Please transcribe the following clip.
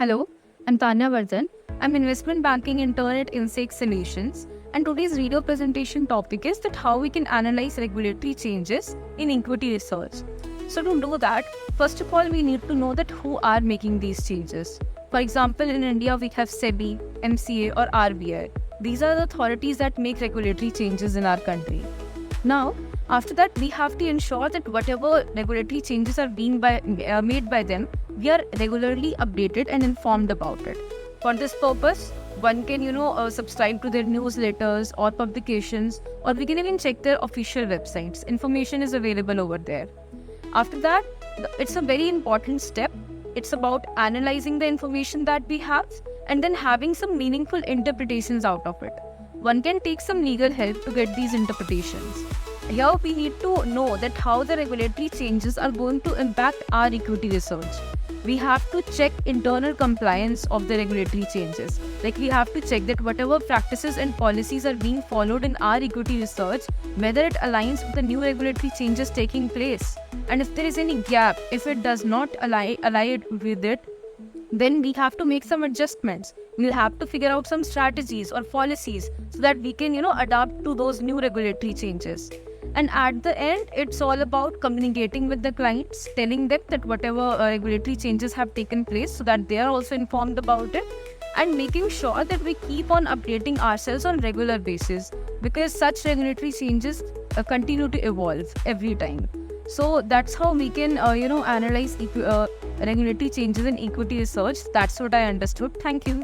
Hello, I'm Tanya Vardhan. I'm investment banking intern at Insect Solutions, and today's video presentation topic is that how we can analyze regulatory changes in equity research. So to do that, first of all, we need to know that who are making these changes. For example, in India, we have SEBI, MCA or RBI. These are the authorities that make regulatory changes in our country. Now, after that, we have to ensure that whatever regulatory changes are being made by them, we are regularly updated and informed about it. For this purpose, one can, subscribe to their newsletters or publications, or we can even check their official websites. Information is available over there. After that, it's a very important step. It's about analyzing the information that we have and then having some meaningful interpretations out of it. One can take some legal help to get these interpretations. Here we need to know that how the regulatory changes are going to impact our equity research. We have to check internal compliance of the regulatory changes. Like we have to check that whatever practices and policies are being followed in our equity research, whether it aligns with the new regulatory changes taking place. And if there is any gap, if it does not align with it, then we have to make some adjustments. We'll have to figure out some strategies or policies so that we can, adapt to those new regulatory changes. And at the end, it's all about communicating with the clients, telling them that whatever regulatory changes have taken place so that they are also informed about it, and making sure that we keep on updating ourselves on regular basis, because such regulatory changes continue to evolve every time. So that's how we can, analyze regulatory changes in equity research. That's what I understood. Thank you.